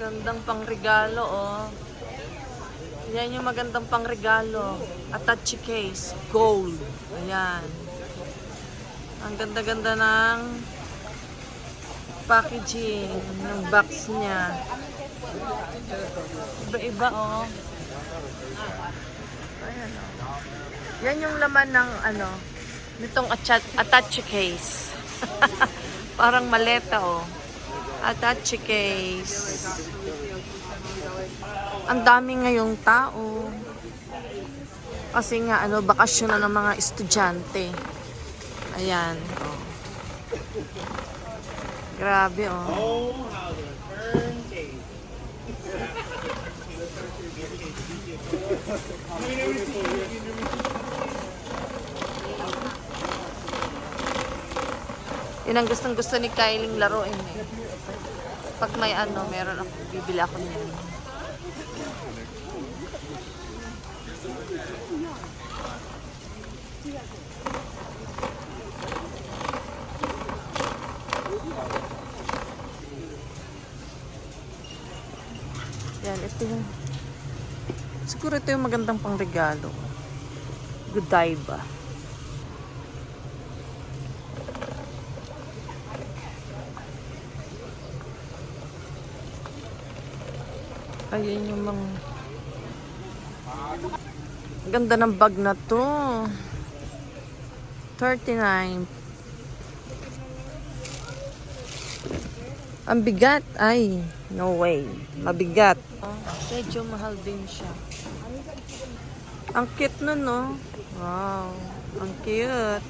Gandang pangregalo, oh. Yan yung magandang pangregalo. Attache case. Gold. Ayan. Ang ganda-ganda ng packaging ng box niya. Iba-iba, oh. Ayan, oh. Yan yung laman ng, ano, nitong attache case. Parang maleta, oh. Attache case. Ang dami ngayong tao. Kasi nga, ano, bakasyon na ng mga estudyante. Ayan, oh. Grabe, oh. Yun ang gustong-gusto ni Kylie laruin, eh. Pag may ano, meron ako, bibili ako niyan. Yan, ito yung siguro ito yung magandang pangregalo. Godiva. Ayan yung mga ganda ng bag na to. 39. Ang bigat. Ay, no way. Mabigat. Medyo mahal din siya. Ang cute nun, no? Wow. Ang cute.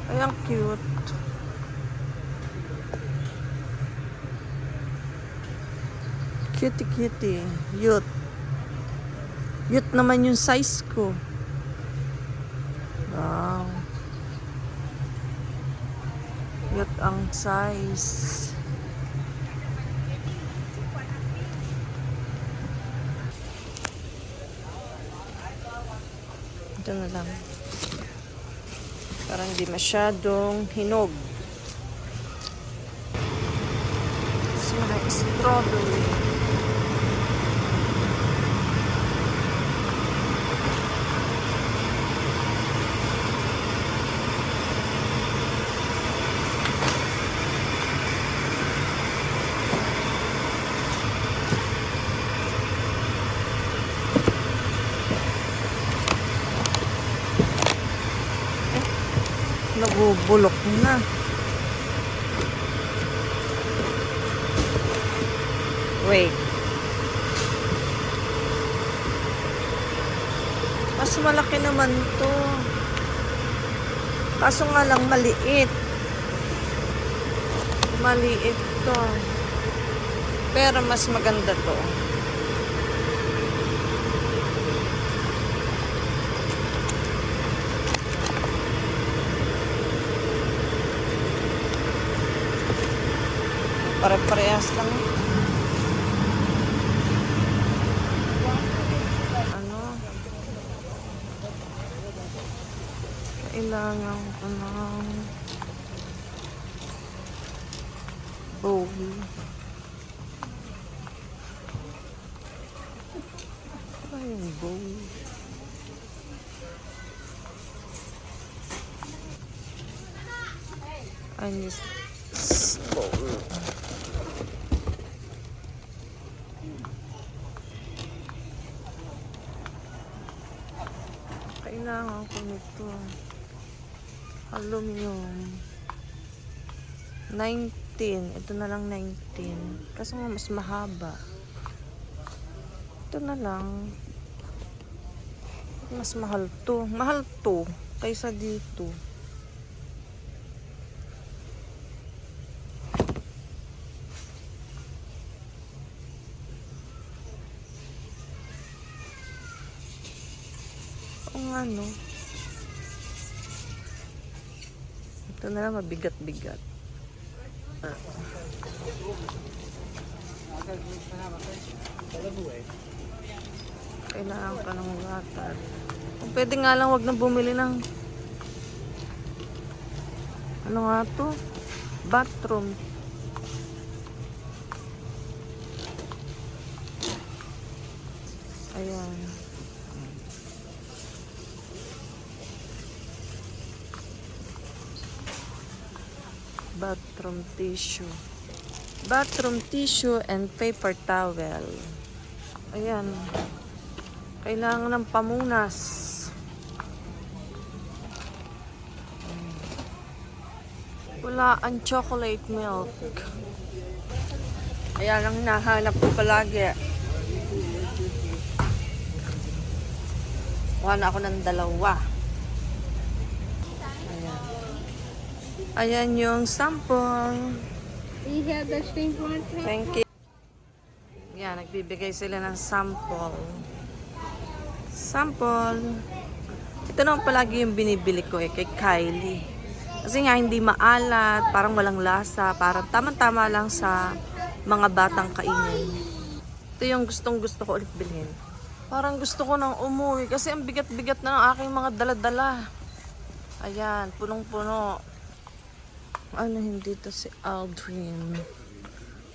Ay, ang cute. Cutie, cutie. Youth. Youth naman yung size ko. Wow. Youth ang size. Ito na lang. Parang hindi masyadong hinog. It's mga strawberry. Nabubulok na. Wait. Mas malaki naman to. Kaso nga lang maliit. Maliit to. Pero mas maganda to. Pare-parehas lang. Ano? Kailangan ko ng bowl. Ano yung bowl? I need bowl. Kailangan ko nito. Aluminum. 19. Ito na lang 19. Kasi nga mas mahaba. Ito na lang. Mas mahal to. Mahal to. Kaysa dito. Kung ano. Ito na lang mabigat-bigat. Kailangan ka ng water. Kung pwede nga lang, wag na bumili ng ano nga to? Bathroom. Ayan. Bathroom tissue. Bathroom tissue and paper towel. Ayan. Kailangan ng pamunas. Wala ang chocolate milk. Ayan ang hinahanap ko palagi. Kuha na ako ng dalawa. Ayan. Ayan yung sample. You have the shrimp one? Thank you. Yan, nagbibigay sila ng sample. Sample. Ito naman palagi yung binibili ko kay Kylie. Kasi nga hindi maalat, parang walang lasa, parang tamang-tama lang sa mga batang kainin. Ito yung gustong-gusto ko ulit bilhin. Parang gusto ko nang umuwi kasi ang bigat-bigat na ng aking mga dala-dala. Ayan, punong-puno. Ano, hindi to si Aldrin.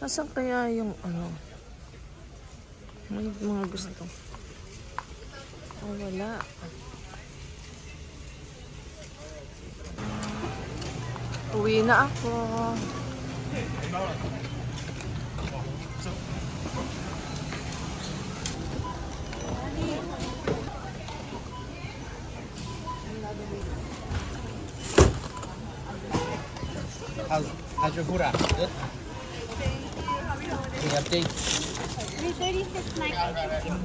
Nasaan kaya yung ano? May mga gusto. Oh, wala. Uwi na ako. How's your hura? Good? Any update? 336.90.